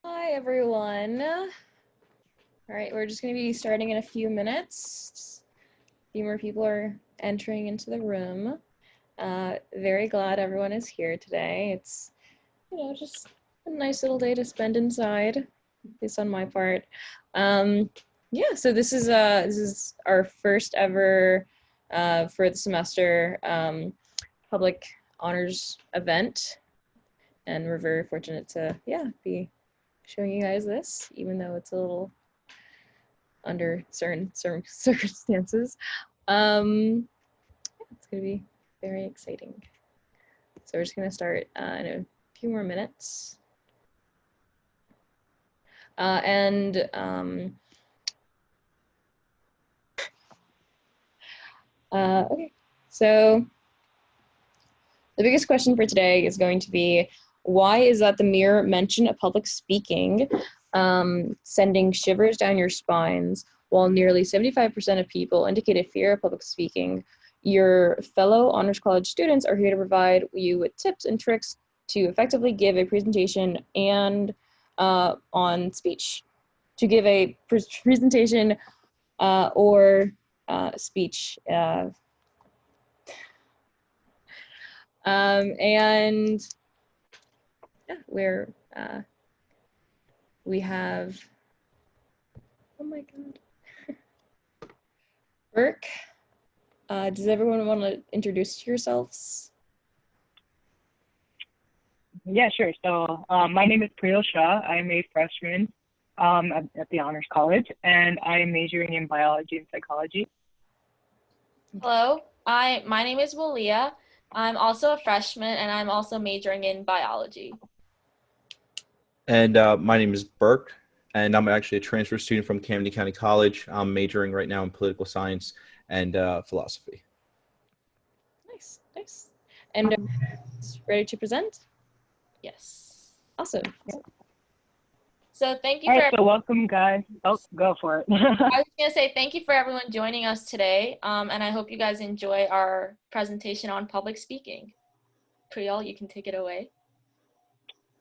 Hi, everyone. All right, we're just going to be starting in a few minutes. A few more people are entering into the room. Very glad everyone is here today. It's, just a nice little day to spend inside, at least on my part. Yeah, so this is our first ever for the semester public honors event, and we're very fortunate to be showing you guys this, even though it's a little under certain circumstances. It's going to be very exciting. So we're just going to start in a few more minutes. Okay, so the biggest question for today is going to be, why is that the mere mention of public speaking sending shivers down your spines, while nearly 75% of people indicate a fear of public speaking? Your fellow Honors College students are here to provide you with tips and tricks to effectively give a presentation and on speech. To give a presentation or speech. And yeah, we have, oh my God. Burke, does everyone want to introduce yourselves? Yeah, sure. So my name is Priyal Shah. I'm a freshman at the Honors College, and I am majoring in biology and psychology. Hello, my name is Walia. I'm also a freshman, and I'm also majoring in biology. And my name is Burke, and I'm actually a transfer student from Camden County College. I'm majoring right now in political science and philosophy. Nice, nice. And ready to present? Yes. Awesome. So thank you All for. right, so welcome, guys. Oh, go for it. I was gonna say thank you for everyone joining us today, and I hope you guys enjoy our presentation on public speaking. Priyal, you can take it away.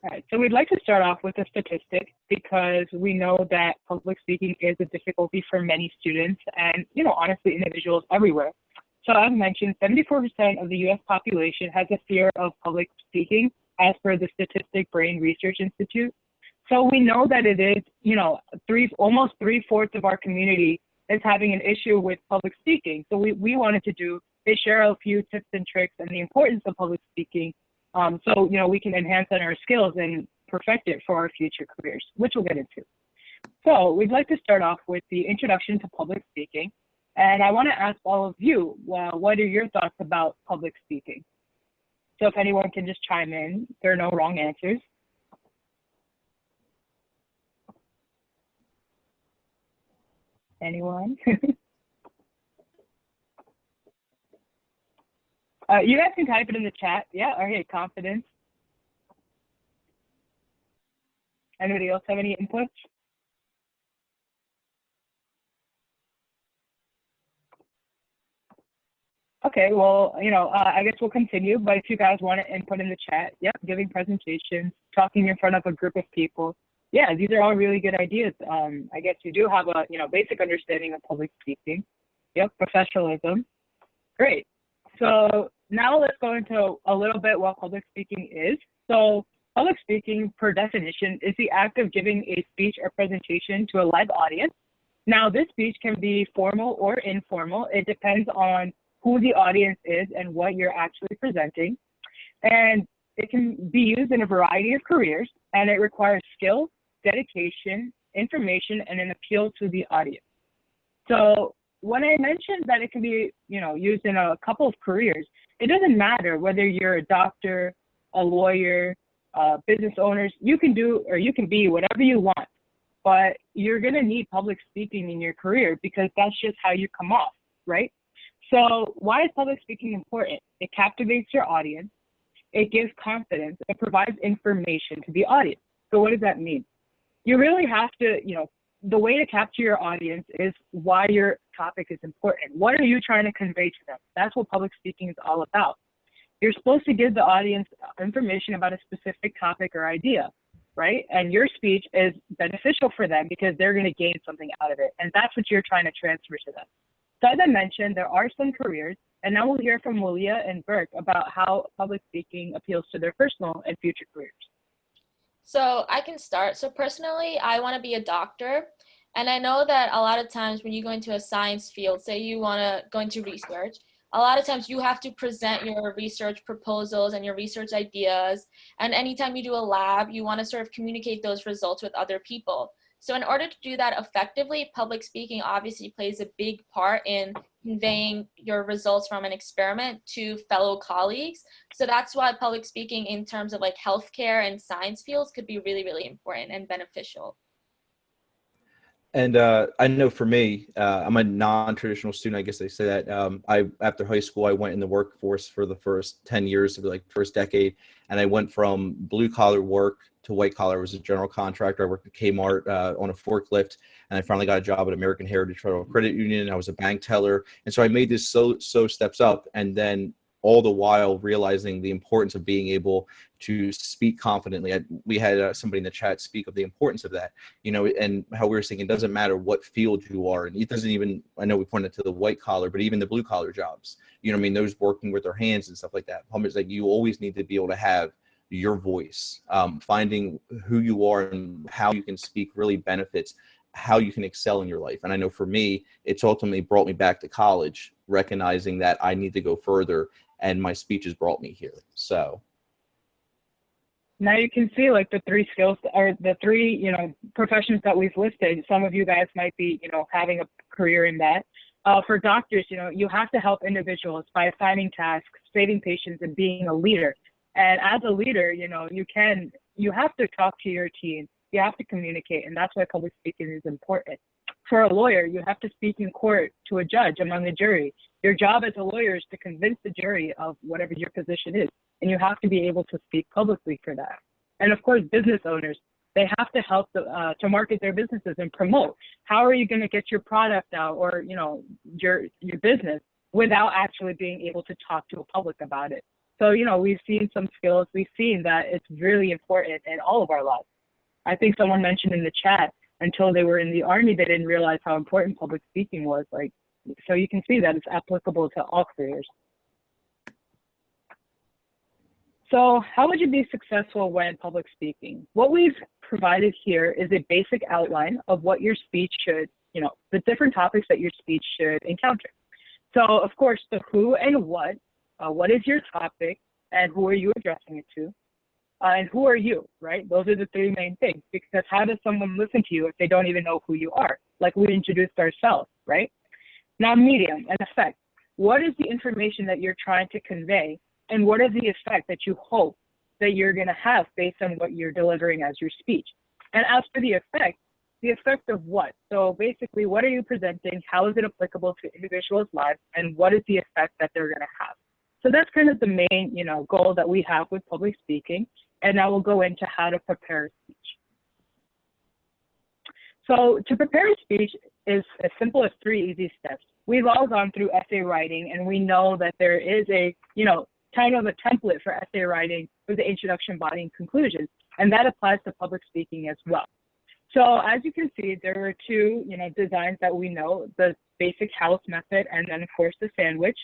All right, so we'd like to start off with a statistic because we know that public speaking is a difficulty for many students and, honestly, individuals everywhere. So as mentioned, 74% of the U.S. population has a fear of public speaking, as per the Statistic Brain Research Institute. So we know that it is, almost 3/4 of our community is having an issue with public speaking. So we wanted to do is share a few tips and tricks and the importance of public speaking. So we can enhance on our skills and perfect it for our future careers, which we'll get into. So we'd like to start off with the introduction to public speaking. And I want to ask all of you, what are your thoughts about public speaking? So if anyone can just chime in, there are no wrong answers. Anyone? You guys can type it in the chat. Yeah, okay, confidence. Anybody else have any inputs? Okay, well, I guess we'll continue, but if you guys want to input in the chat, yep, giving presentations, talking in front of a group of people. Yeah, these are all really good ideas. I guess you do have a, basic understanding of public speaking. Yep, professionalism. Great. So now let's go into a little bit what public speaking is. So public speaking, per definition, is the act of giving a speech or presentation to a live audience. Now, this speech can be formal or informal. It depends on who the audience is and what you're actually presenting. And it can be used in a variety of careers, and it requires skill, dedication, information, and an appeal to the audience. So when I mentioned that it can be, used in a couple of careers, it doesn't matter whether you're a doctor, a lawyer, business owners, you can do or you can be whatever you want, but you're going to need public speaking in your career because that's just how you come off, right? So why is public speaking important? It captivates your audience, it gives confidence, it provides information to the audience. So what does that mean? You really have to, the way to capture your audience is why your topic is important. What are you trying to convey to them? That's what public speaking is all about. You're supposed to give the audience information about a specific topic or idea. right? And your speech is beneficial for them because they're going to gain something out of it. And that's what you're trying to transfer to them. So as I mentioned, there are some careers, and now we'll hear from Malia and Burke about how public speaking appeals to their personal and future careers. So I can start. So personally, I want to be a doctor. And I know that a lot of times when you go into a science field, say you want to go into research, a lot of times you have to present your research proposals and your research ideas. And anytime you do a lab, you want to sort of communicate those results with other people. So in order to do that effectively, public speaking obviously plays a big part in conveying your results from an experiment to fellow colleagues. So that's why public speaking in terms of like healthcare and science fields could be really, really important and beneficial. And I know for me, I'm a non-traditional student. I guess they say that. After high school, I went in the workforce for the first 10 years of like first decade, and I went from blue collar work to white collar. I was a general contractor. I worked at Kmart on a forklift, and I finally got a job at American Heritage Federal Credit Union. I was a bank teller, and so I made this so steps up, and then all the while realizing the importance of being able to speak confidently. We had somebody in the chat speak of the importance of that, and how we were saying it doesn't matter what field you are in. It doesn't even, I know we pointed to the white collar, but even the blue collar jobs, those working with their hands and stuff like that. Problem is, like, you always need to be able to have your voice. Finding who you are and how you can speak really benefits how you can excel in your life. And I know for me, it's ultimately brought me back to college, recognizing that I need to go further, and my speech has brought me here. So now you can see like the three skills or the three, professions that we've listed. Some of you guys might be, having a career in that. For doctors, you have to help individuals by assigning tasks, saving patients, and being a leader. And as a leader, you have to talk to your team. You have to communicate, and that's why public speaking is important. For a lawyer, you have to speak in court to a judge among the jury. Your job as a lawyer is to convince the jury of whatever your position is, and you have to be able to speak publicly for that. And of course, business owners, they have to help to market their businesses and promote. How are you going to get your product out or your business without actually being able to talk to a public about it? So we've seen some skills. We've seen that it's really important in all of our lives. I think someone mentioned in the chat, until they were in the Army, they didn't realize how important public speaking was. So you can see that it's applicable to all careers. So how would you be successful when public speaking? What we've provided here is a basic outline of what your speech should, the different topics that your speech should encounter. So of course, the who and what is your topic, and who are you addressing it to? And who are you, right? Those are the three main things, because how does someone listen to you if they don't even know who you are? Like we introduced ourselves, right? Now, medium and effect. What is the information that you're trying to convey, and what is the effect that you hope that you're going to have based on what you're delivering as your speech? And as for the effect of what? So basically, what are you presenting? How is it applicable to individuals' lives? And what is the effect that they're going to have? So that's kind of the main, goal that we have with public speaking. And now we'll go into how to prepare a speech. So to prepare a speech is as simple as 3 easy steps. We've all gone through essay writing, and we know that there is a, kind of a template for essay writing with the introduction, body, and conclusion. And that applies to public speaking as well. So as you can see, there are 2, designs that we know, the basic house method, and then of course the sandwich.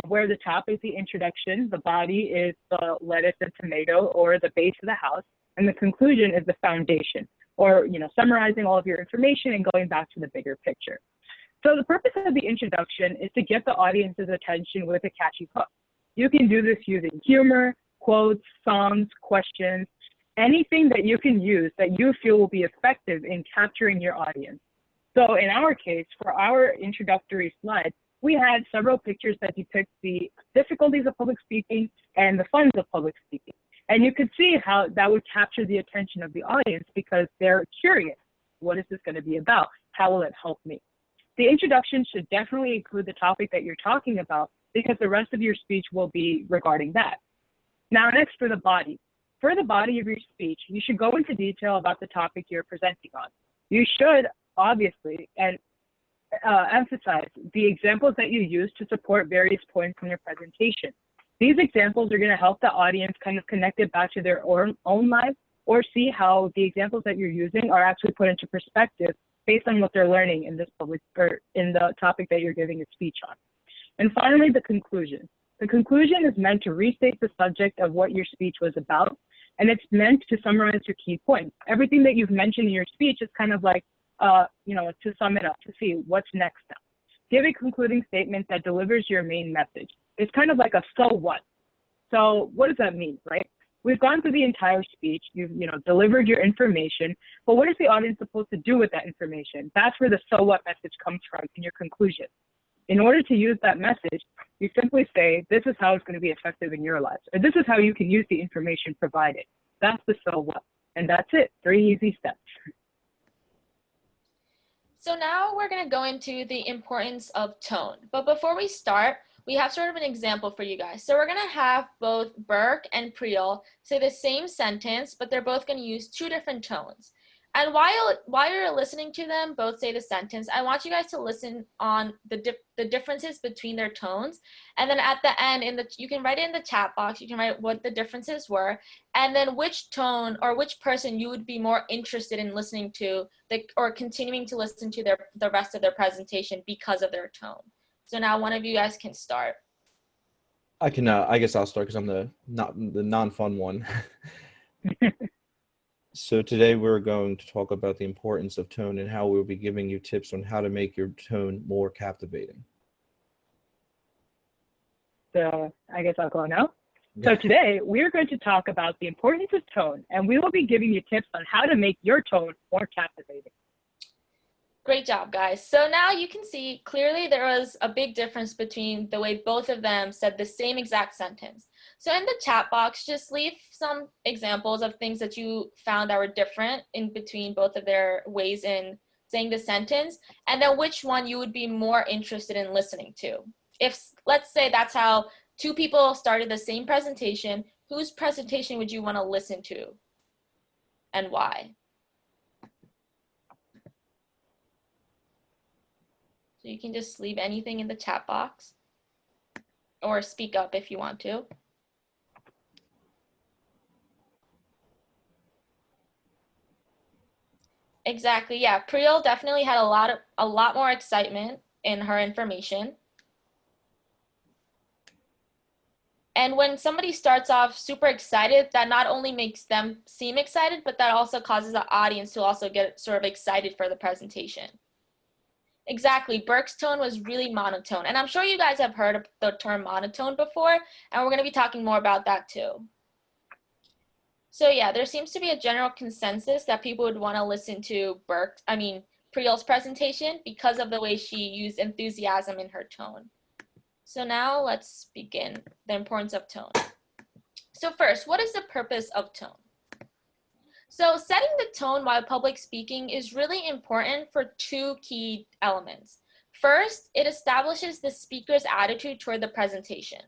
Where the top is the introduction, the body is the lettuce and tomato, or the base of the house, and the conclusion is the foundation, or summarizing all of your information and going back to the bigger picture. So the purpose of the introduction is to get the audience's attention with a catchy hook. You can do this using humor, quotes, songs, questions, anything that you can use that you feel will be effective in capturing your audience. So in our case, for our introductory slide, we had several pictures that depict the difficulties of public speaking and the fun of public speaking. And you could see how that would capture the attention of the audience because they're curious. What is this going to be about? How will it help me? The introduction should definitely include the topic that you're talking about because the rest of your speech will be regarding that. Now, next for the body. For the body of your speech, you should go into detail about the topic you're presenting on. You should obviously, and emphasize the examples that you use to support various points in your presentation. These examples are going to help the audience kind of connect it back to their own lives or see how the examples that you're using are actually put into perspective based on what they're learning in this public or in the topic that you're giving a speech on. And finally, the conclusion. The conclusion is meant to restate the subject of what your speech was about, and it's meant to summarize your key points. Everything that you've mentioned in your speech is kind of like, to sum it up, to see what's next now. Give a concluding statement that delivers your main message. It's kind of like a so what. So what does that mean, right? We've gone through the entire speech. You've, delivered your information, but what is the audience supposed to do with that information? That's where the so what message comes from in your conclusion. In order to use that message, you simply say, this is how it's going to be effective in your lives, or this is how you can use the information provided. That's the so what, and that's it. 3 easy steps. So now we're going to go into the importance of tone. But before we start, we have sort of an example for you guys. So we're going to have both Burke and Priel say the same sentence, but they're both going to use 2 different tones. And while you're listening to them both say the sentence, I want you guys to listen on the differences between their tones. And then at the end, you can write it in the chat box. You can write what the differences were, and then which tone or which person you would be more interested in listening to, or continuing to listen to the rest of their presentation because of their tone. So now one of you guys can start. I can. I guess I'll start because I'm the non-fun one. So today we're going to talk about the importance of tone and how we'll be giving you tips on how to make your tone more captivating. So I guess I'll go now. So today we're going to talk about the importance of tone, and we will be giving you tips on how to make your tone more captivating. Great job, guys. So now you can see clearly there was a big difference between the way both of them said the same exact sentence. So in the chat box, just leave some examples of things that you found that were different in between both of their ways in saying the sentence, and then which one you would be more interested in listening to. If, let's say that's how 2 people started the same presentation, whose presentation would you want to listen to and why? So you can just leave anything in the chat box or speak up if you want to. Exactly, yeah. Priel definitely had a lot more excitement in her information. And when somebody starts off super excited, that not only makes them seem excited, but that also causes the audience to also get sort of excited for the presentation. Exactly, Burke's tone was really monotone. And I'm sure you guys have heard of the term monotone before, and we're going to be talking more about that too. So yeah, there seems to be a general consensus that people would want to listen to Priel's presentation because of the way she used enthusiasm in her tone. So now let's begin the importance of tone. So first, what is the purpose of tone? So setting the tone while public speaking is really important for 2 key elements. First, it establishes the speaker's attitude toward the presentation.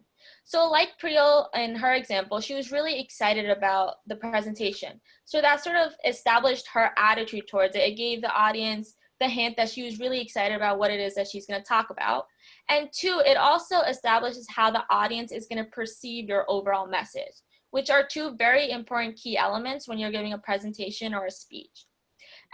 So like Priel in her example, she was really excited about the presentation. So that sort of established her attitude towards it. It gave the audience the hint that she was really excited about what it is that she's going to talk about. And 2, it also establishes how the audience is going to perceive your overall message, which are 2 very important key elements when you're giving a presentation or a speech.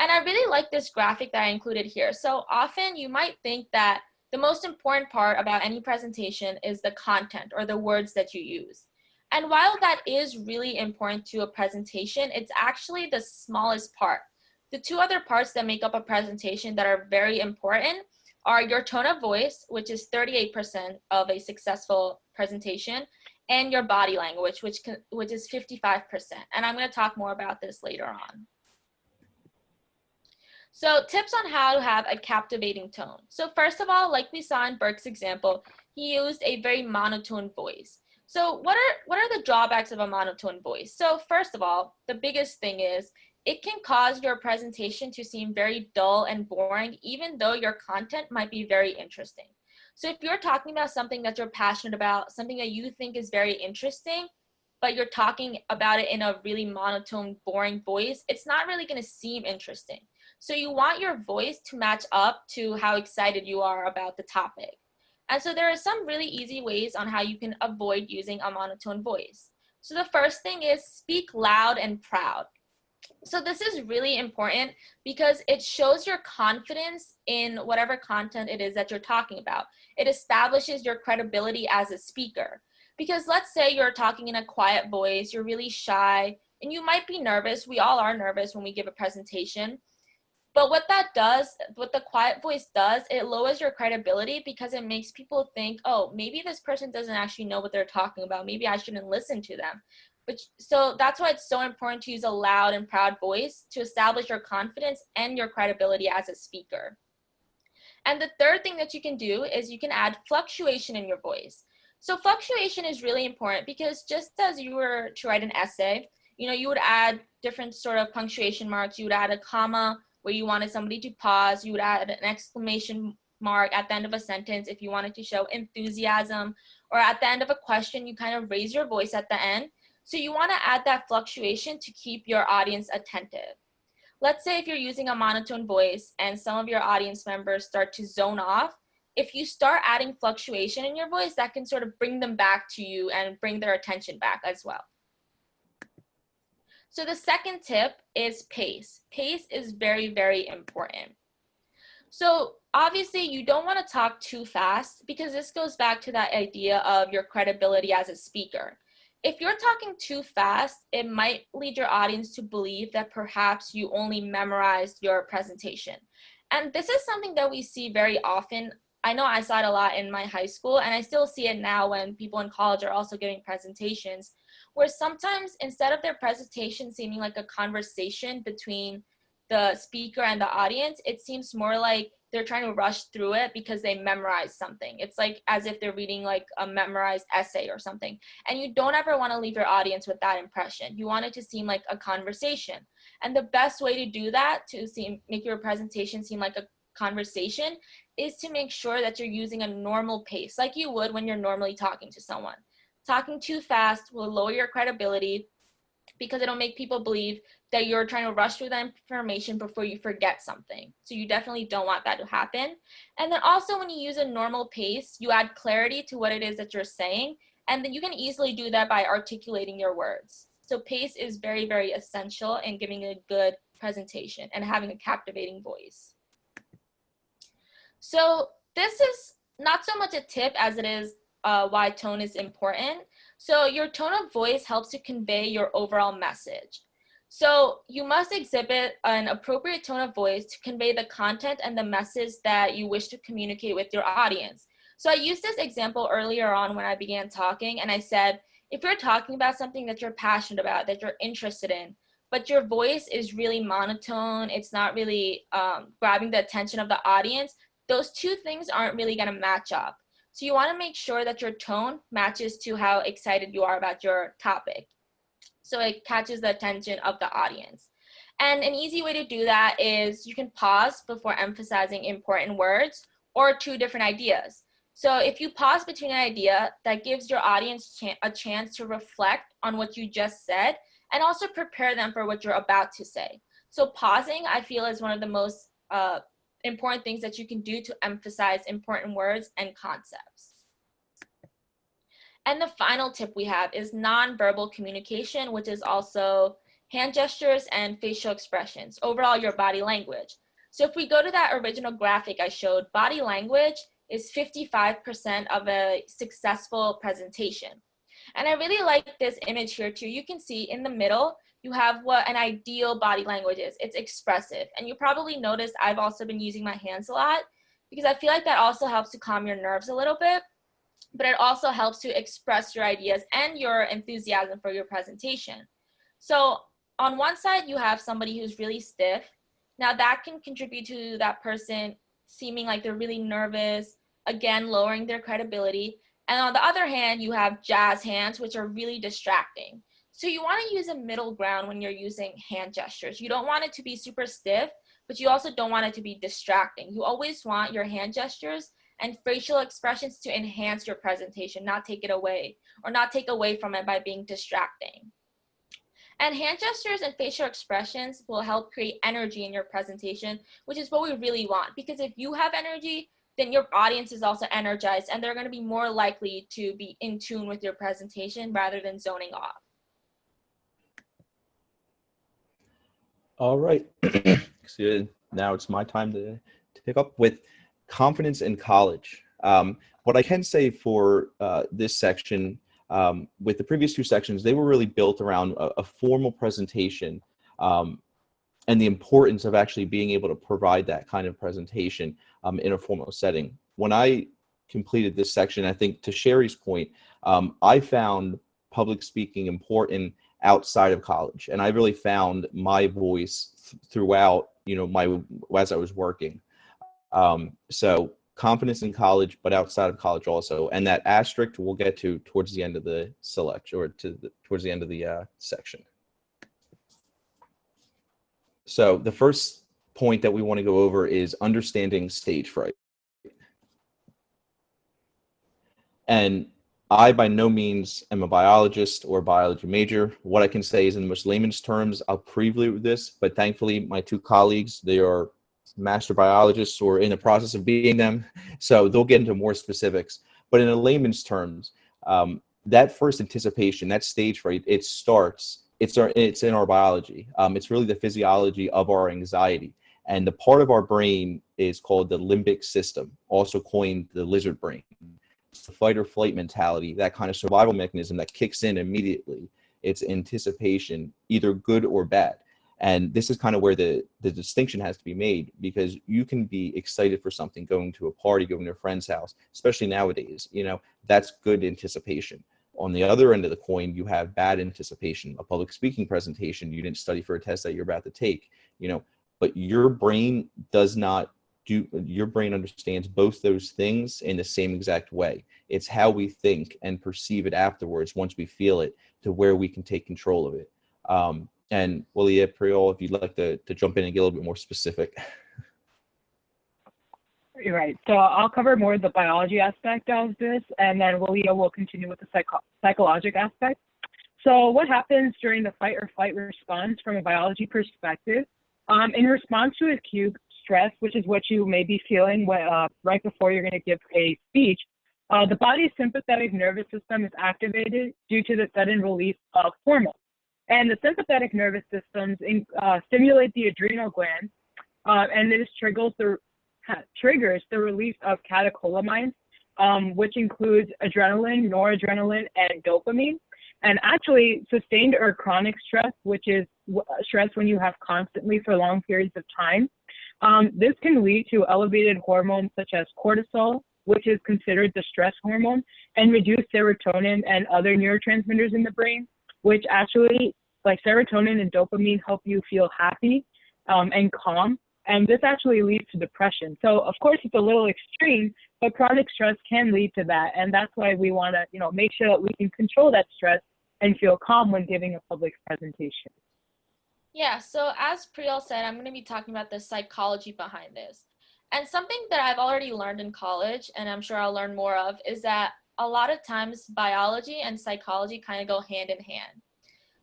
And I really like this graphic that I included here. So often you might think that the most important part about any presentation is the content or the words that you use. And while that is really important to a presentation, it's actually the smallest part. The 2 other parts that make up a presentation that are very important are your tone of voice, which is 38% of a successful presentation, and your body language, which is 55%. And I'm going to talk more about this later on. So tips on how to have a captivating tone. So first of all, like we saw in Burke's example, he used a very monotone voice. So what are the drawbacks of a monotone voice? So first of all, the biggest thing is it can cause your presentation to seem very dull and boring, even though your content might be very interesting. So if you're talking about something that you're passionate about, something that you think is very interesting, but you're talking about it in a really monotone, boring voice, it's not really going to seem interesting. So you want your voice to match up to how excited you are about the topic. And so there are some really easy ways on how you can avoid using a monotone voice. So the first thing is speak loud and proud. So this is really important because it shows your confidence in whatever content it is that you're talking about. It establishes your credibility as a speaker. Because let's say you're talking in a quiet voice, you're really shy, and you might be nervous. We all are nervous when we give a presentation. But what that does, what the quiet voice does, it lowers your credibility because it makes people think, oh, maybe this person doesn't actually know what they're talking about. Maybe I shouldn't listen to them. So that's why it's so important to use a loud and proud voice to establish your confidence and your credibility as a speaker. And the third thing that you can do is you can add fluctuation in your voice. So fluctuation is really important because just as you were to write an essay, you would add different sort of punctuation marks. You would add a comma where you wanted somebody to pause. You would add an exclamation mark at the end of a sentence if you wanted to show enthusiasm, or at the end of a question, you kind of raise your voice at the end. So you want to add that fluctuation to keep your audience attentive. Let's say if you're using a monotone voice and some of your audience members start to zone off, if you start adding fluctuation in your voice, that can sort of bring them back to you and bring their attention back as well. So the second tip is pace. Pace is very, very important. So obviously you don't want to talk too fast because this goes back to that idea of your credibility as a speaker. If you're talking too fast, it might lead your audience to believe that perhaps you only memorized your presentation. And this is something that we see very often. I know I saw it a lot in my high school, and I still see it now when people in college are also giving presentations, where sometimes instead of their presentation seeming like a conversation between the speaker and the audience, it seems more like they're trying to rush through it because they memorized something. It's like as if they're reading like a memorized essay or something. And you don't ever want to leave your audience with that impression. You want it to seem like a conversation. And the best way to do that, to make your presentation seem like a conversation, is to make sure that you're using a normal pace, like you would when you're normally talking to someone. Talking too fast will lower your credibility because it'll make people believe that you're trying to rush through that information before you forget something. So you definitely don't want that to happen. And then also when you use a normal pace, you add clarity to what it is that you're saying, and then you can easily do that by articulating your words. So pace is very, very essential in giving a good presentation and having a captivating voice. So this is not so much a tip as it is why tone is important. So your tone of voice helps to convey your overall message. So you must exhibit an appropriate tone of voice to convey the content and the message that you wish to communicate with your audience. So I used this example earlier on when I began talking, and I said, if you're talking about something that you're passionate about, that you're interested in, but your voice is really monotone, it's not really grabbing the attention of the audience, those two things aren't really going to match up. So you want to make sure that your tone matches to how excited you are about your topic, so it catches the attention of the audience. And an easy way to do that is you can pause before emphasizing important words or two different ideas. So if you pause between an idea, that gives your audience a chance to reflect on what you just said and also prepare them for what you're about to say. So pausing, I feel, is one of the most important things that you can do to emphasize important words and concepts. And the final tip we have is nonverbal communication, which is also hand gestures and facial expressions, overall your body language. So if we go to that original graphic I showed, body language is 55% of a successful presentation. And I really like this image here too. You can see in the middle, you have what an ideal body language is. It's expressive. And you probably noticed I've also been using my hands a lot because I feel like that also helps to calm your nerves a little bit, but it also helps to express your ideas and your enthusiasm for your presentation. So on one side, you have somebody who's really stiff. Now that can contribute to that person seeming like they're really nervous, again, lowering their credibility. And on the other hand, you have jazz hands, which are really distracting. So you want to use a middle ground when you're using hand gestures. You don't want it to be super stiff, but you also don't want it to be distracting. You always want your hand gestures and facial expressions to enhance your presentation, not take it away, or not take away from it by being distracting. And hand gestures and facial expressions will help create energy in your presentation, which is what we really want. Because if you have energy, then your audience is also energized, and they're going to be more likely to be in tune with your presentation rather than zoning off. All right. Excuse. Now it's my time to pick up with confidence in college. What I can say for this section, with the previous two sections, they were really built around a formal presentation, and the importance of actually being able to provide that kind of presentation in a formal setting. When I completed this section, I think to Sherry's point, I found public speaking important outside of college, and I really found my voice throughout, my as I was working. So confidence in college, but outside of college also, and that asterisk we'll get to towards the end of the selection, or towards the end of the section. So the first point that we want to go over is understanding stage fright. And I, by no means, am a biologist or biology major. What I can say is, in the most layman's terms, I'll preview this, but thankfully my two colleagues, they are master biologists or in the process of being them, so they'll get into more specifics. But in a layman's terms, that first anticipation, that stage fright, it's in our biology. It's really the physiology of our anxiety. And the part of our brain is called the limbic system, also coined the lizard brain. It's the fight or flight mentality, that kind of survival mechanism that kicks in immediately. It's anticipation, either good or bad. And this is kind of where the distinction has to be made, because you can be excited for something, going to a party, going to a friend's house, especially nowadays, that's good anticipation. On the other end of the coin, you have bad anticipation, a public speaking presentation. You didn't study for a test that you're about to take, but your brain your brain understands both those things in the same exact way. It's how we think and perceive it afterwards, once we feel it, to where we can take control of it. And Walia, Priol, if you'd like to jump in and get a little bit more specific. You're right. So I'll cover more of the biology aspect of this, and then Walia will continue with the psychological aspect. So what happens during the fight or flight response from a biology perspective? In response to acute stress, which is what you may be feeling right before you're going to give a speech, the body's sympathetic nervous system is activated due to the sudden release of hormones. And the sympathetic nervous systems stimulate the adrenal glands, and this triggers the release of catecholamines, which includes adrenaline, noradrenaline, and dopamine. And actually, sustained or chronic stress, which is stress when you have constantly for long periods of time, this can lead to elevated hormones such as cortisol, which is considered the stress hormone, and reduced serotonin and other neurotransmitters in the brain, which actually, like serotonin and dopamine, help you feel happy and calm. And this actually leads to depression. So of course it's a little extreme, but chronic stress can lead to that. And that's why we want to, make sure that we can control that stress and feel calm when giving a public presentation. Yeah, so as Priyal said, I'm going to be talking about the psychology behind this. And something that I've already learned in college, and I'm sure I'll learn more of, is that a lot of times biology and psychology kind of go hand in hand.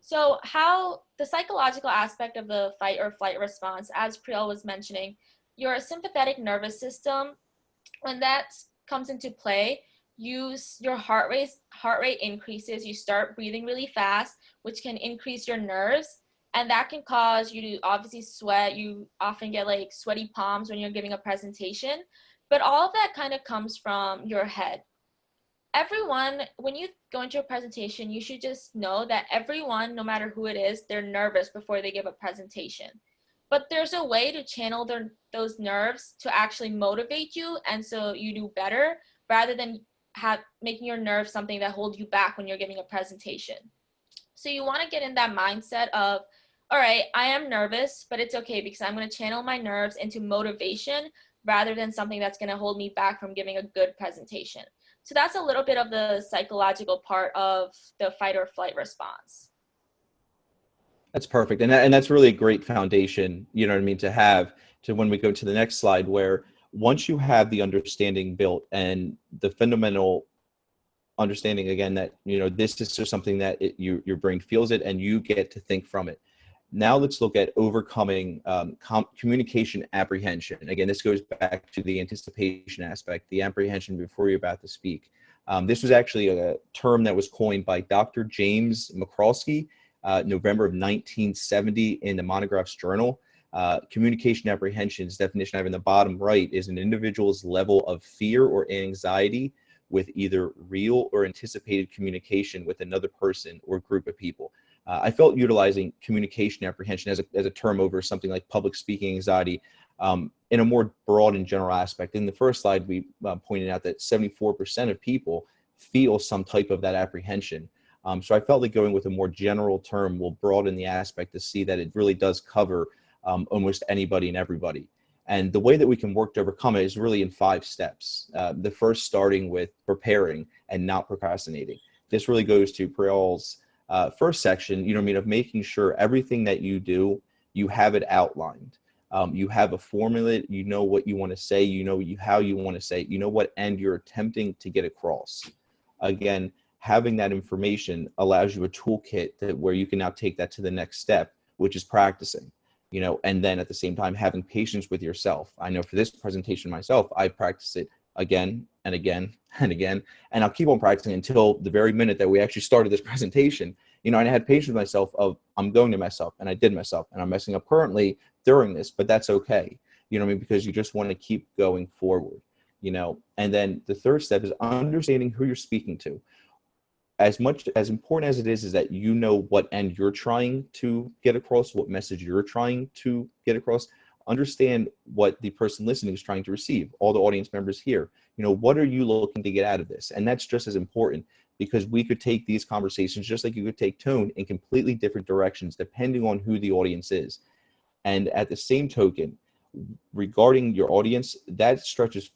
So how the psychological aspect of the fight or flight response, as Priyal was mentioning, your sympathetic nervous system, when that comes into play, your heart rate increases, you start breathing really fast, which can increase your nerves, and that can cause you to obviously sweat. You often get like sweaty palms when you're giving a presentation, but all of that kind of comes from your head. Everyone, when you go into a presentation, you should just know that everyone, no matter who it is, they're nervous before they give a presentation. But there's a way to channel those nerves to actually motivate you, and so you do better, rather than making your nerves something that holds you back when you're giving a presentation. So you want to get in that mindset of, all right, I am nervous, but it's okay, because I'm going to channel my nerves into motivation rather than something that's going to hold me back from giving a good presentation. So that's a little bit of the psychological part of the fight or flight response. That's perfect. And that's really a great foundation, to have to when we go to the next slide, where once you have the understanding built and the fundamental understanding, again, that, this is just something that your brain feels it and you get to think from it. Now let's look at overcoming communication apprehension. Again, this goes back to the anticipation aspect, the apprehension before you're about to speak. This was actually a term that was coined by Dr. James McCroskey. November of 1970 in the Monographs Journal. Communication apprehension's definition I have in the bottom right is an individual's level of fear or anxiety with either real or anticipated communication with another person or group of people. I felt utilizing communication apprehension as a term over something like public speaking anxiety in a more broad and general aspect. In the first slide, we pointed out that 74% of people feel some type of that apprehension. So I felt like going with a more general term will broaden the aspect to see that it really does cover almost anybody and everybody. And the way that we can work to overcome it is really in 5 steps. The first starting with preparing and not procrastinating. This really goes to Priyal's first section, you know what I mean, of making sure everything that you do, you have it outlined. You have a formula, you know what you want to say, you know how you want to say it, you know what end you're attempting to get across. Again, having that information allows you a toolkit where you can now take that to the next step, which is practicing. You know, and then at the same time, having patience with yourself. I know for this presentation myself, I practice it again and again and again, and I'll keep on practicing until the very minute that we actually started this presentation. You know, and I had patience with myself of, I'm going to mess up, and I did mess up, and I'm messing up currently during this, but that's okay. You know what I mean? Because you just want to keep going forward, you know. And then the third step is understanding who you're speaking to. As important as it is that you know what end you're trying to get across, what message you're trying to get across, understand what the person listening is trying to receive, all the audience members here. You know, what are you looking to get out of this? And that's just as important, because we could take these conversations just like you could take tone in completely different directions depending on who the audience is. And at the same token, regarding your audience, that stretches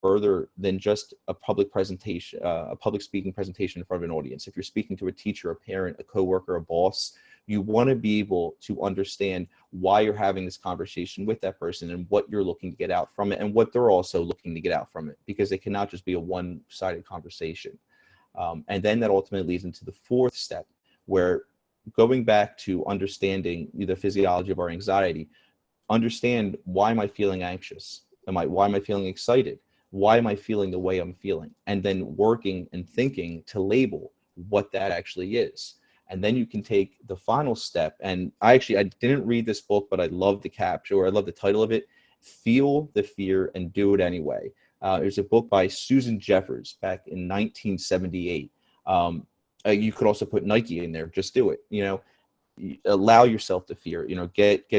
further than just a public presentation, a public speaking presentation in front of an audience. If you're speaking to a teacher, a parent, a coworker, a boss, you want to be able to understand why you're having this conversation with that person and what you're looking to get out from it and what they're also looking to get out from it, because it cannot just be a one-sided conversation. And then that ultimately leads into the fourth step, where going back to understanding the physiology of our anxiety, understand, why am I feeling anxious? Why am I feeling excited? Why am I feeling the way I'm feeling? And then working and thinking to label what that actually is. And then you can take the final step. And I didn't read this book, but I love the caption, or I love the title of it, Feel the Fear and Do It Anyway. There's a book by Susan Jeffers back in 1978. You could also put Nike in there, just do it. You know, allow yourself to fear, you know, get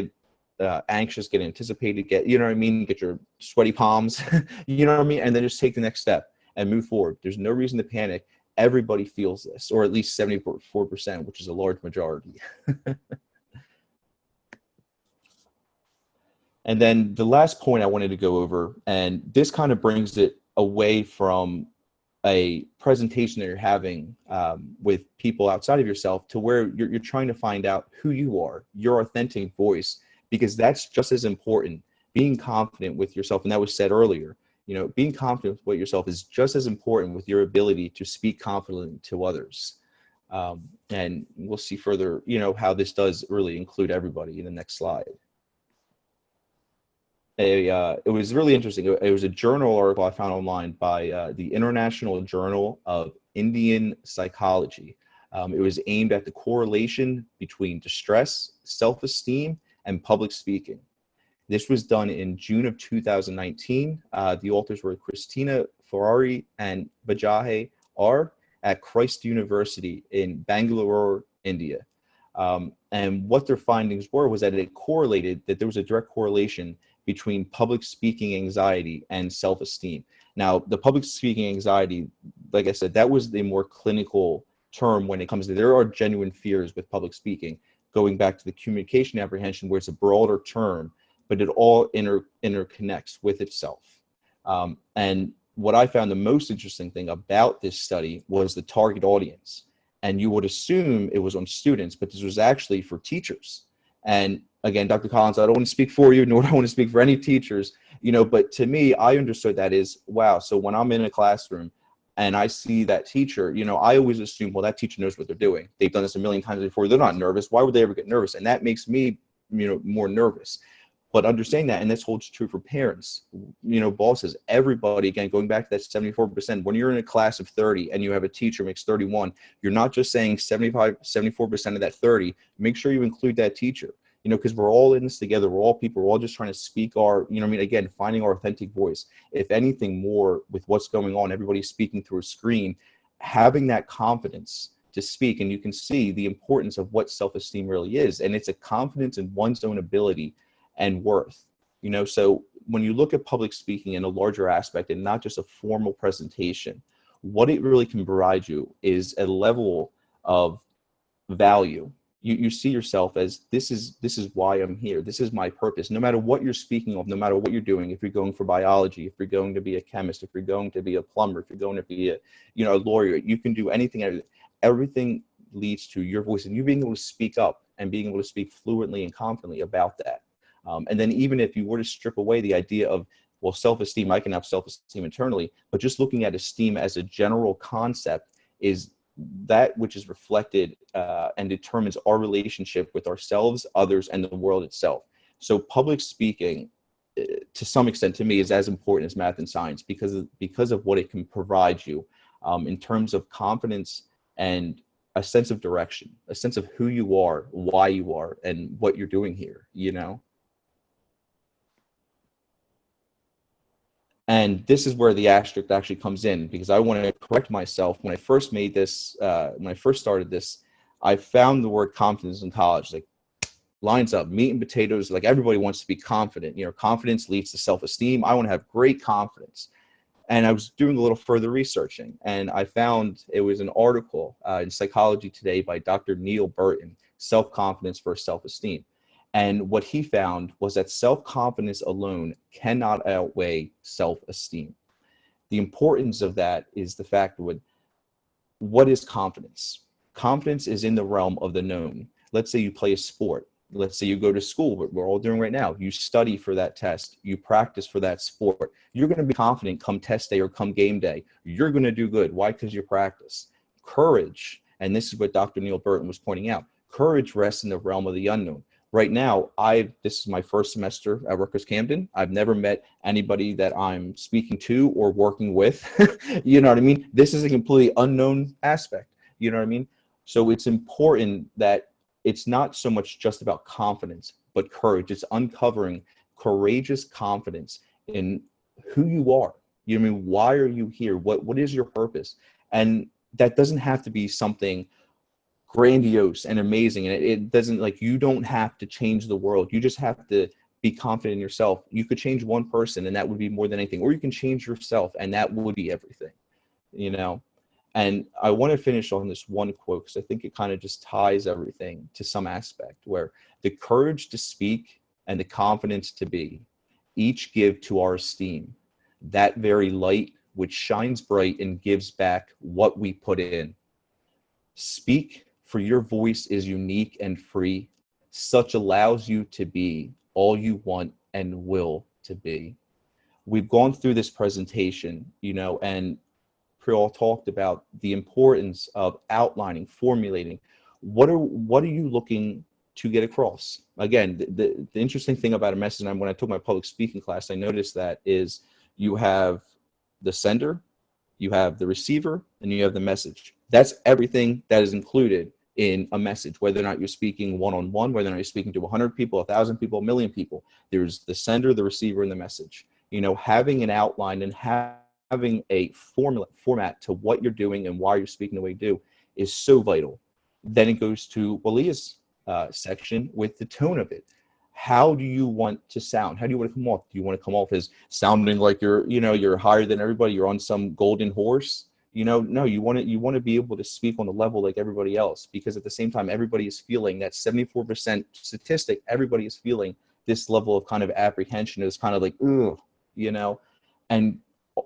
anxious, get anticipated, you know what I mean, get your sweaty palms, you know what I mean, and then just take the next step and move forward. There's no reason to panic. Everybody feels this, or at least 74%, which is a large majority. And then the last point I wanted to go over, and this kind of brings it away from a presentation that you're having with people outside of yourself, to where you're trying to find out who you are, your authentic voice, because that's just as important. Being confident with yourself, and that was said earlier, you know, being confident with yourself is just as important with your ability to speak confidently to others. And we'll see further, you know, how this does really include everybody in the next slide. It was really interesting. It was a journal article I found online by the International Journal of Indian Psychology. It was aimed at the correlation between distress, self-esteem, and public speaking. This was done in June of 2019. The authors were Christina Ferrari and Bajahe R. at Christ University in Bangalore, India. And what their findings was that it correlated, that there was a direct correlation between public speaking anxiety and self-esteem. Now, the public speaking anxiety, like I said, that was the more clinical term when it comes to, there are genuine fears with public speaking, going back to the communication apprehension, where it's a broader term, but it all interconnects with itself. And what I found the most interesting thing about this study was the target audience. And you would assume it was on students, but this was actually for teachers. And again, Dr. Collins, I don't want to speak for you, nor do I want to speak for any teachers, you know, but to me, I understood that is, wow, so when I'm in a classroom and I see that teacher, you know, I always assume, well, that teacher knows what they're doing. They've done this a million times before. They're not nervous. Why would they ever get nervous? And that makes me, you know, more nervous. But understand that, and this holds true for parents, bosses, everybody, again, going back to that 74%, when you're in a class of 30 and you have a teacher who makes 31, you're not just saying 74% of that 30, make sure you include that teacher, because we're all in this together. We're all people. We're all just trying to speak our, again, finding our authentic voice. If anything more with what's going on, everybody's speaking through a screen, having that confidence to speak, and you can see the importance of what self-esteem really is. And it's a confidence in one's own ability and worth, so when you look at public speaking in a larger aspect and not just a formal presentation, what it really can provide you is a level of value. You see yourself as this is why I'm here. This is my purpose. No matter what you're speaking of, no matter what you're doing, if you're going for biology, if you're going to be a chemist, if you're going to be a plumber, if you're going to be a lawyer, you can do anything. Everything leads to your voice and you being able to speak up and being able to speak fluently and confidently about that. And then even if you were to strip away the idea of, well, self-esteem, I can have self-esteem internally, but just looking at esteem as a general concept is that which is reflected and determines our relationship with ourselves, others, and the world itself. So public speaking, to some extent, to me, is as important as math and science because of what it can provide you in terms of confidence and a sense of direction, a sense of who you are, why you are, and what you're doing here, And this is where the asterisk actually comes in, because I want to correct myself. When I first made this, when I first started this, I found the word confidence in college, like lines up, meat and potatoes. Like everybody wants to be confident. Confidence leads to self-esteem. I want to have great confidence. And I was doing a little further researching, and I found it was an article in Psychology Today by Dr. Neil Burton, Self-Confidence versus Self-Esteem. And what he found was that self-confidence alone cannot outweigh self-esteem. The importance of that is the fact that what is confidence? Confidence is in the realm of the known. Let's say you play a sport. Let's say you go to school, what we're all doing right now. You study for that test. You practice for that sport. You're going to be confident come test day or come game day. You're going to do good. Why? Because you practice. Courage, and this is what Dr. Neil Burton was pointing out, courage rests in the realm of the unknown. Right now, this is my first semester at Rutgers Camden. I've never met anybody that I'm speaking to or working with. You know what I mean? This is a completely unknown aspect. You know what I mean? So it's important that it's not so much just about confidence, but courage. It's uncovering courageous confidence in who you are. You know what I mean? Why are you here? What is your purpose? And that doesn't have to be something grandiose and amazing. And it doesn't, like, you don't have to change the world. You just have to be confident in yourself. You could change one person and that would be more than anything, or you can change yourself and that would be everything, And I want to finish on this one quote because I think it kind of just ties everything to some aspect, where the courage to speak and the confidence to be each give to our esteem that very light which shines bright and gives back what we put in. Speak, for your voice is unique and free. Such allows you to be all you want and will to be. We've gone through this presentation, and Priol talked about the importance of outlining, formulating. What are you looking to get across? Again, the interesting thing about a message, and when I took my public speaking class, I noticed that is you have the sender, you have the receiver, and you have the message. That's everything that is included in a message, whether or not you're speaking one-on-one, whether or not you're speaking to 100 people, 1,000 people, 1,000,000 people. There's the sender, the receiver, and the message. Having an outline and having a format to what you're doing and why you're speaking the way you do is so vital. Then it goes to Walia's section with the tone of it. How do you want to sound? How do you want to come off? Do you want to come off as sounding like you're higher than everybody? You're on some golden horse? No, you want to be able to speak on the level like everybody else, because at the same time, everybody is feeling that 74% statistic. Everybody is feeling this level of kind of apprehension. Is kind of like, ugh, and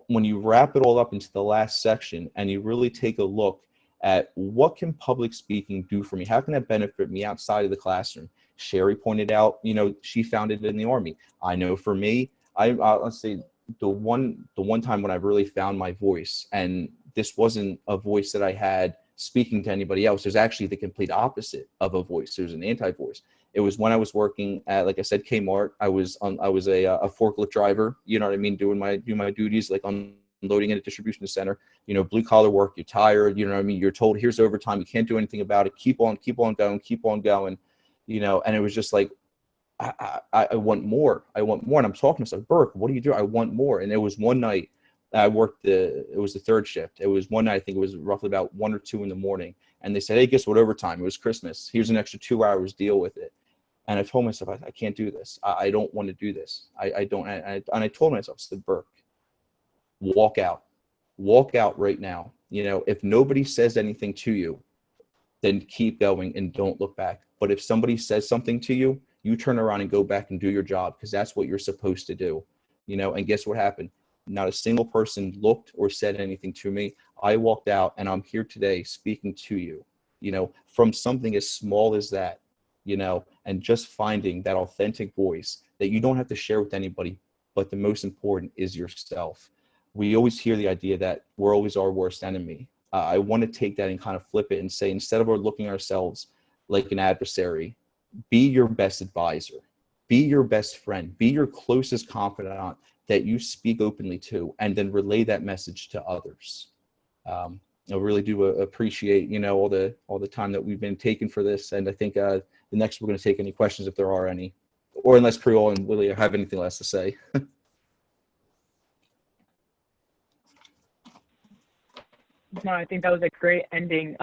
when you wrap it all up into the last section and you really take a look at what can public speaking do for me? How can that benefit me outside of the classroom? Sherry pointed out, she found it in the Army. I know for me, let's say the one time when I really found my voice, and this wasn't a voice that I had speaking to anybody else. There's actually the complete opposite of a voice. There's an anti-voice. It was when I was working at, like I said, Kmart. I was a forklift driver, you know what I mean, doing my duties, like unloading in a distribution center, you know, blue collar work. You're tired, you know what I mean? You're told, here's overtime. You can't do anything about it. Keep on going, you know. And it was just like, I want more. I want more. And I'm talking to myself, Burke, what do you do? I want more. And it was one night I worked it was the third shift. It was one night, I think it was roughly about 1 or 2 in the morning. And they said, hey, guess what, overtime? It was Christmas. Here's an extra 2 hours, deal with it. And I told myself, I can't do this. I don't want to do this. I don't. And I told myself, I said, Burke, walk out right now. You know, if nobody says anything to you, then keep going and don't look back. But if somebody says something to you, you turn around and go back and do your job, because that's what you're supposed to do. You know, and guess what happened? Not a single person looked or said anything to me. I walked out, and I'm here today speaking to you, you know, from something as small as that, you know, and just finding that authentic voice that you don't have to share with anybody, but the most important is yourself. We always hear the idea that we're always our worst enemy. I want to take that and kind of flip it and say, instead of looking at ourselves like an adversary, be your best advisor, be your best friend, be your closest confidant that you speak openly to, and then relay that message to others. I really do appreciate, you know, all the time that we've been taking for this. And I think the next we're going to take any questions if there are any, or unless Creole and Willie have anything less to say. No, I think that was a great ending.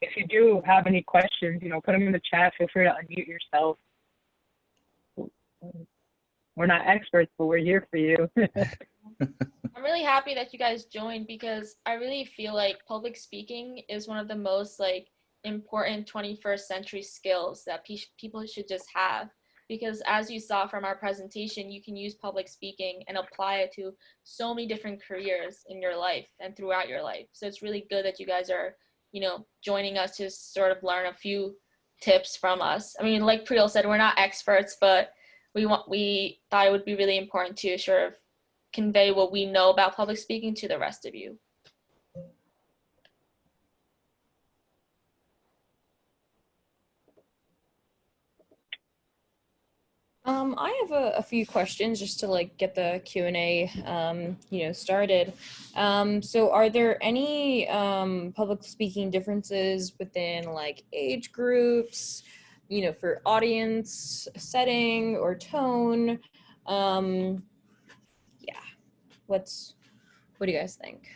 If you do have any questions, you know, put them in the chat. Feel free to unmute yourself. We're not experts, but we're here for you. I'm really happy that you guys joined, because I really feel like public speaking is one of the most like important 21st century skills that people should just have. Because as you saw from our presentation, you can use public speaking and apply it to so many different careers in your life and throughout your life. So it's really good that you guys are, you know, joining us to sort of learn a few tips from us. I mean, like Priel said, we're not experts, but we thought it would be really important to sort of convey what we know about public speaking to the rest of you. I have a few questions just to like get the Q&A, you know, started. So are there any public speaking differences within like age groups, you know, for audience setting or tone? Yeah, what do you guys think?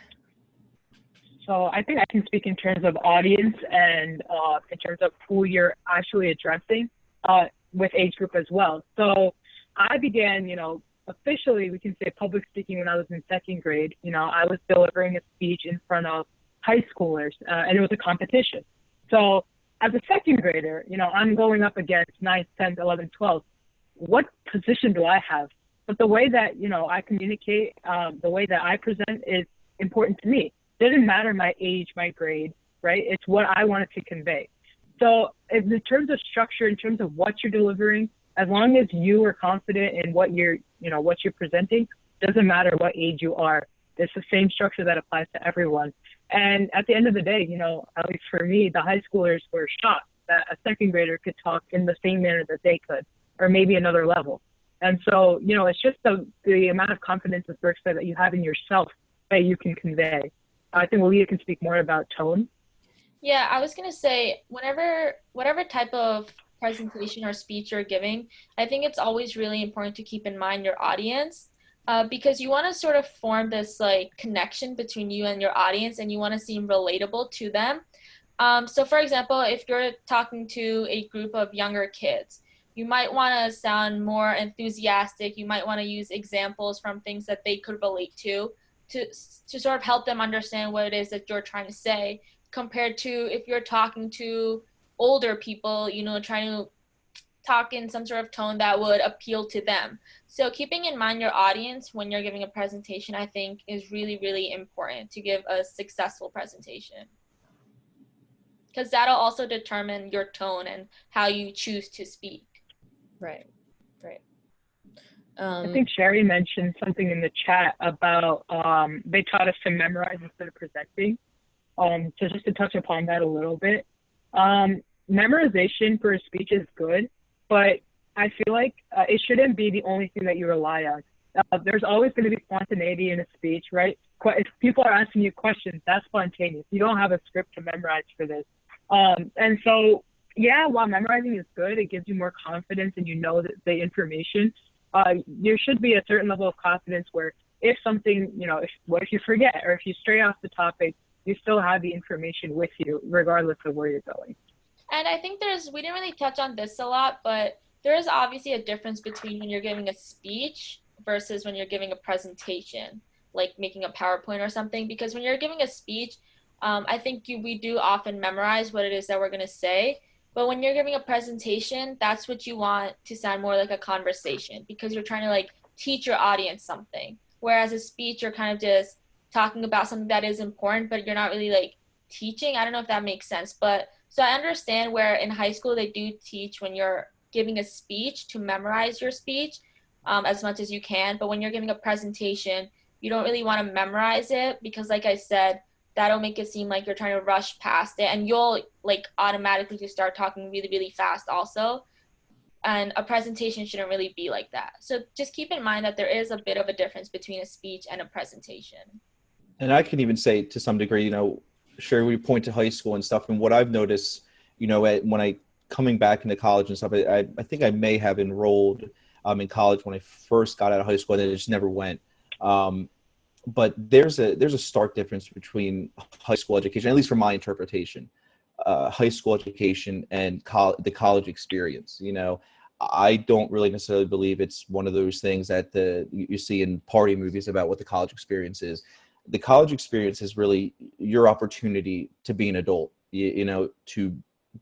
So I think I can speak in terms of audience and in terms of who you're actually addressing with age group as well. So I began, you know, officially we can say public speaking when I was in second grade. You know, I was delivering a speech in front of high schoolers and it was a competition. So as a second grader, you know, I'm going up against 9th, 10th, 11th, 12th. What position do I have? But the way that, you know, I communicate, the way that I present is important to me. Doesn't matter my age, my grade, right? It's what I wanted to convey. So in terms of structure, in terms of what you're delivering, as long as you are confident in what you're presenting, doesn't matter what age you are. It's the same structure that applies to everyone. And at the end of the day, you know, at least for me, the high schoolers were shocked that a second grader could talk in the same manner that they could, or maybe another level. And so, you know, it's just the amount of confidence, as Burke said, that you have in yourself that you can convey. I think Leah can speak more about tone. Yeah, I was going to say, whatever type of presentation or speech you're giving, I think it's always really important to keep in mind your audience, because you want to sort of form this like connection between you and your audience, and you want to seem relatable to them. So for example, if you're talking to a group of younger kids, you might want to sound more enthusiastic. You might want to use examples from things that they could relate to sort of help them understand what it is that you're trying to say, compared to if you're talking to older people, you know, trying to talk in some sort of tone that would appeal to them. So keeping in mind your audience when you're giving a presentation, I think, is really, really important to give a successful presentation, because that'll also determine your tone and how you choose to speak. Right. I think Sherry mentioned something in the chat about they taught us to memorize instead of presenting. So just to touch upon that a little bit, memorization for a speech is good, but I feel like it shouldn't be the only thing that you rely on. There's always going to be spontaneity in a speech, right? If people are asking you questions, that's spontaneous. You don't have a script to memorize for this. And so, yeah, while memorizing is good, it gives you more confidence and you know the information. There should be a certain level of confidence where if something, what if you forget or if you stray off the topic, you still have the information with you regardless of where you're going. And I think we didn't really touch on this a lot, but there is obviously a difference between when you're giving a speech versus when you're giving a presentation, like making a PowerPoint or something. Because when you're giving a speech, I think we do often memorize what it is that we're going to say. But when you're giving a presentation, that's what you want to sound more like a conversation because you're trying to like teach your audience something. Whereas a speech, you're kind of just talking about something that is important, but you're not really like teaching. I don't know if that makes sense. But so I understand where in high school they do teach when you're giving a speech to memorize your speech as much as you can. But when you're giving a presentation, you don't really want to memorize it because like I said, that'll make it seem like you're trying to rush past it and you'll like automatically just start talking really, really fast also. And a presentation shouldn't really be like that. So just keep in mind that there is a bit of a difference between a speech and a presentation. And I can even say to some degree, sure, we point to high school and stuff. And what I've noticed, when I coming back into college and stuff, I think I may have enrolled in college when I first got out of high school, and then it just never went. But there's a stark difference between high school education, at least from my interpretation, high school education and the college experience. I don't really necessarily believe it's one of those things that you see in party movies about what the college experience is. The college experience is really your opportunity to be an adult, to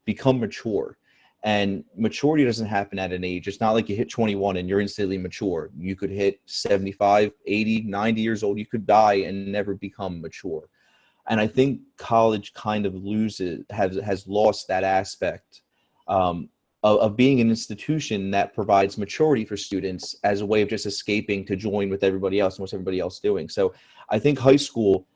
become mature. And maturity doesn't happen at an age. It's not like you hit 21 and you're instantly mature. You could hit 75, 80, 90 years old. You could die and never become mature. And I think college kind of has lost that aspect of being an institution that provides maturity for students as a way of just escaping to join with everybody else and what's everybody else doing. So I think high school,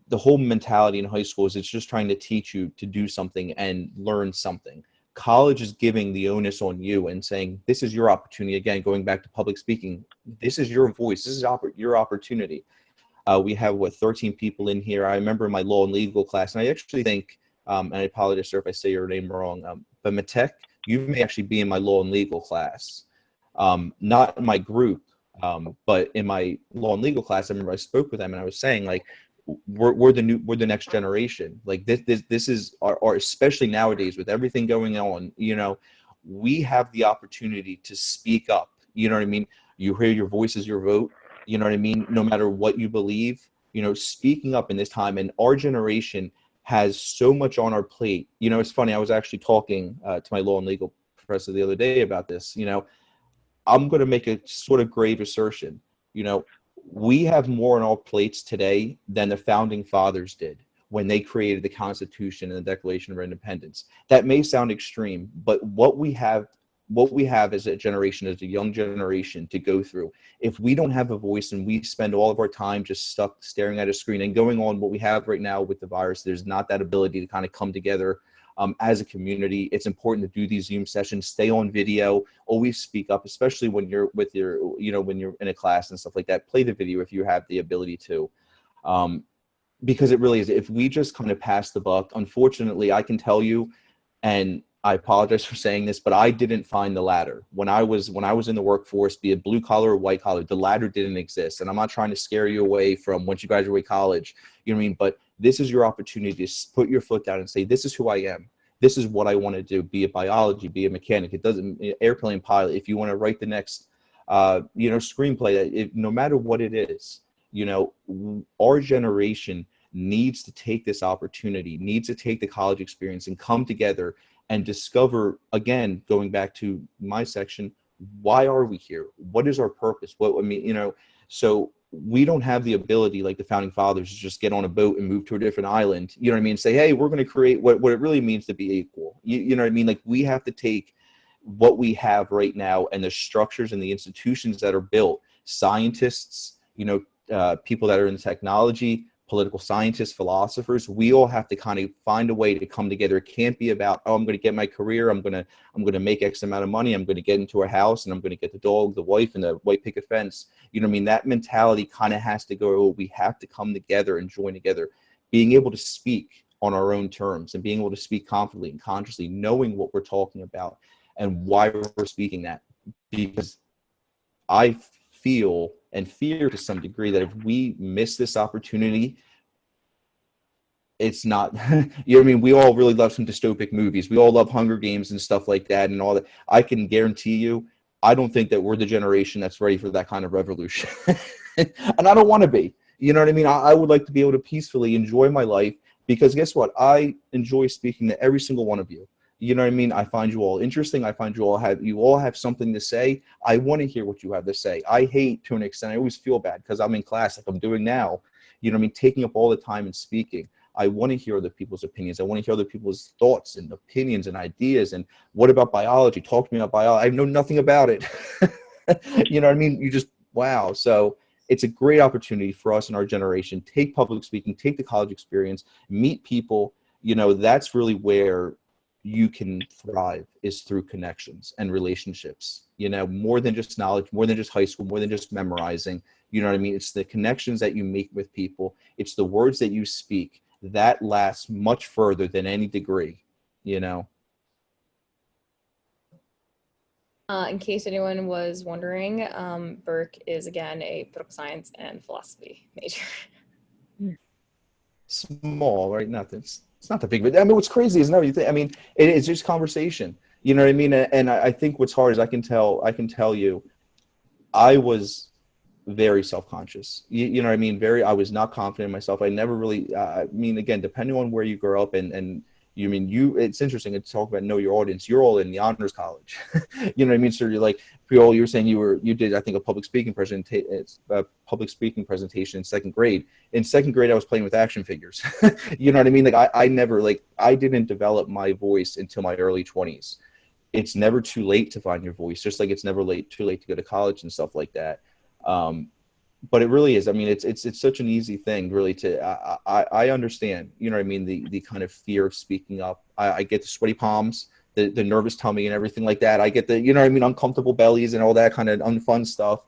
the whole mentality in high school is it's just trying to teach you to do something and learn something. College is giving the onus on you and saying, this is your opportunity. Again, going back to public speaking, this is your voice. This is your opportunity. We have, 13 people in here. I remember in my law and legal class, and I actually think, and I apologize, sir, if I say your name wrong, but Matek, you may actually be in my law and legal class. Not in my group, but in my law and legal class, I remember I spoke with them and I was saying, like, we're the next generation. Like this is our especially nowadays with everything going on, we have the opportunity to speak up. You know what I mean? You hear your voice is your vote. You know what I mean? No matter what you believe, speaking up in this time, and our generation has so much on our plate. It's funny. I was actually talking to my law and legal professor the other day about this. I'm going to make a sort of grave assertion. We have more on our plates today than the founding fathers did when they created the Constitution and the Declaration of Independence. That may sound extreme, but what we have as a generation, as a young generation to go through, if we don't have a voice and we spend all of our time just stuck staring at a screen and going on what we have right now with the virus, there's not that ability to kind of come together as a community. It's important to do these Zoom sessions, stay on video, always speak up, especially when you're with when you're in a class and stuff like that. Play the video if you have the ability to, because it really is. If we just kind of pass the buck, unfortunately, I can tell you, and I apologize for saying this, but I didn't find the ladder when I was in the workforce, be it blue collar or white collar. The ladder didn't exist, and I'm not trying to scare you away from once you graduate college. You know what I mean? But this is your opportunity to put your foot down and say, this is who I am. This is what I want to do. Be it biology, be a mechanic. It doesn't airplane pilot. If you want to write the next, screenplay, no matter what it is, our generation needs to take this opportunity, needs to take the college experience and come together and discover, again, going back to my section, why are we here? What is our purpose? So we don't have the ability, like the founding fathers, to just get on a boat and move to a different island, say, hey, we're going to create what it really means to be equal. You know what I mean? Like, we have to take what we have right now and the structures and the institutions that are built, scientists, people that are in technology, political scientists, philosophers. We all have to kind of find a way to come together. It can't be about, oh, I'm going to get my career, I'm going to make X amount of money, I'm going to get into a house, and I'm going to get the dog, the wife, and the white picket fence. You know what I mean? That mentality kind of has to go, oh, we have to come together and join together. Being able to speak on our own terms and being able to speak confidently and consciously, knowing what we're talking about and why we're speaking that. Because I feel and fear to some degree that if we miss this opportunity, it's not, you know what I mean? We all really love some dystopic movies. We all love Hunger Games and stuff like that and all that. I can guarantee you, I don't think that we're the generation that's ready for that kind of revolution. And I don't want to be. You know what I mean? I would like to be able to peacefully enjoy my life, because guess what? I enjoy speaking to every single one of you. You know what I mean? I find you all interesting. I find you all have something to say. I want to hear what you have to say. I hate, to an extent, I always feel bad because I'm in class like I'm doing now, you know what I mean, taking up all the time and speaking. I want to hear other people's opinions. I want to hear other people's thoughts and opinions and ideas. And what about biology? Talk to me about biology. I know nothing about it. You know what I mean? You just, wow. So it's a great opportunity for us in our generation. Take public speaking, take the college experience, meet people. You know, that's really where you can thrive, is through connections and relationships, you know, more than just knowledge, more than just high school, more than just memorizing. You know what I mean? It's the connections that you make with people. It's the words that you speak that lasts much further than any degree, you know? In case anyone was wondering, Burke is again a political science and philosophy major. Small, right? Nothing. It's not that big, but I mean, what's crazy is, no, you think, I mean, it's just conversation. You know what I mean? And I think what's hard is I can tell you, I was very self-conscious. You know what I mean? I was not confident in myself. I never really, I mean, again, depending on where you grow up and you mean it's interesting to talk about know your audience. You're all in the honors college. You know what I mean? So you're like, Priol, you were saying you did, I think, a public speaking presentation in second grade. In second grade, I was playing with action figures. You know what I mean? Like I never, like, I didn't develop my voice until my early 20s. It's never too late to find your voice, just like it's never too late to go to college and stuff like that. But it really is. I mean, it's such an easy thing, really. I understand. You know what I mean? The kind of fear of speaking up. I get the sweaty palms, the nervous tummy, and everything like that. I get the, you know what I mean, uncomfortable bellies and all that kind of unfun stuff.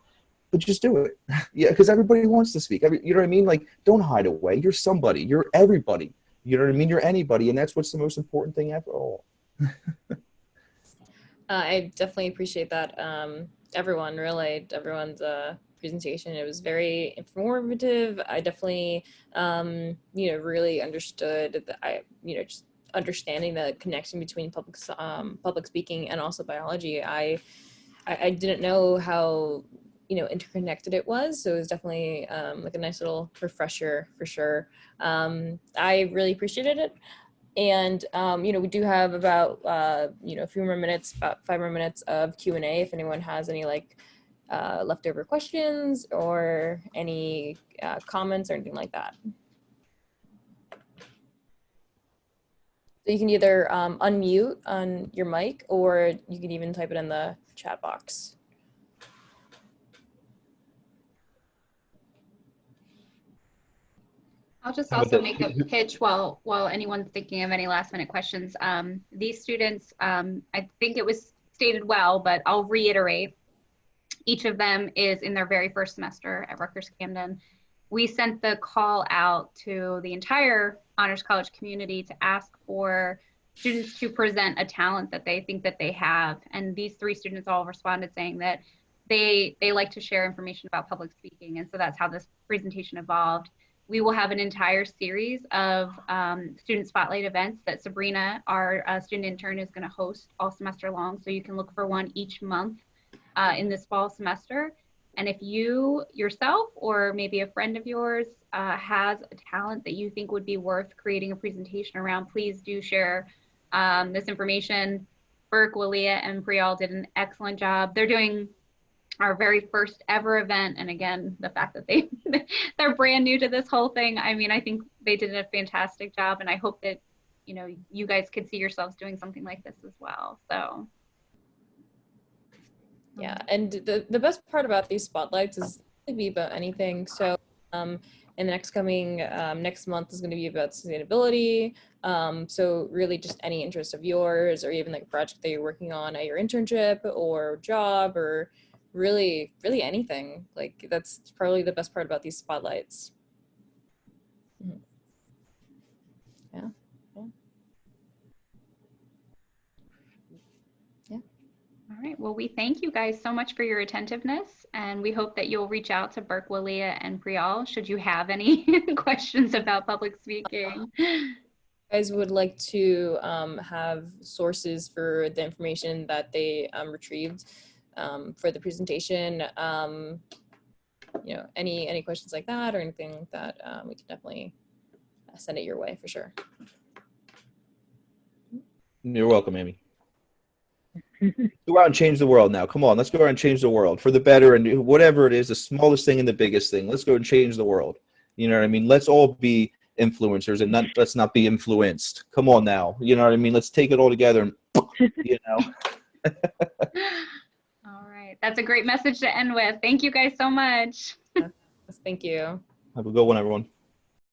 But just do it. Yeah, because everybody wants to speak. You know what I mean? Like, don't hide away. You're somebody. You're everybody. You know what I mean? You're anybody, and that's what's the most important thing after all. I definitely appreciate that. Everyone's presentation. It was very informative. I definitely, really understood that just understanding the connection between public speaking and also biology. I didn't know how, interconnected it was. So it was definitely like a nice little refresher for sure. I really appreciated it. And, we do have about, a few more minutes, about 5 more minutes of Q&A if anyone has any leftover questions or any comments or anything like that. So you can either unmute on your mic, or you can even type it in the chat box. I'll just also make a pitch while anyone's thinking of any last minute questions. These students, I think it was stated well, but I'll reiterate. Each of them is in their very first semester at Rutgers Camden. We sent the call out to the entire Honors College community to ask for students to present a talent that they think that they have. And these 3 students all responded saying that they like to share information about public speaking. And so that's how this presentation evolved. We will have an entire series of student spotlight events that Sabrina, our student intern, is going to host all semester long. So you can look for one each month in this fall semester. And if you yourself or maybe a friend of yours has a talent that you think would be worth creating a presentation around, please do share this information. Burke, Walia, and Priol did an excellent job. They're doing our very first ever event. And again, the fact that they're brand new to this whole thing. I mean, I think they did a fantastic job, and I hope that, you guys could see yourselves doing something like this as well. So. Yeah, and the best part about these spotlights is it could be about anything. So and the next month is going to be about sustainability. So really just any interest of yours, or even like a project that you're working on at your internship or job, or really anything. Like that's probably the best part about these spotlights. Yeah. All right. Well, we thank you guys so much for your attentiveness, and we hope that you'll reach out to Burke, Walia, and Priyal should you have any questions about public speaking. Guys would like to have sources for the information that they retrieved for the presentation. You know, any questions like that or anything like that, we can definitely send it your way for sure. You're welcome, Amy. Go out and change the world now. Come on, let's go out and change the world for the better, and whatever it is, the smallest thing and the biggest thing. Let's go and change the world. You know what I mean? Let's all be influencers and let's not be influenced. Come on now. You know what I mean? Let's take it all together and, you know. All right. That's a great message to end with. Thank you guys so much. Thank you. Have a good one, everyone.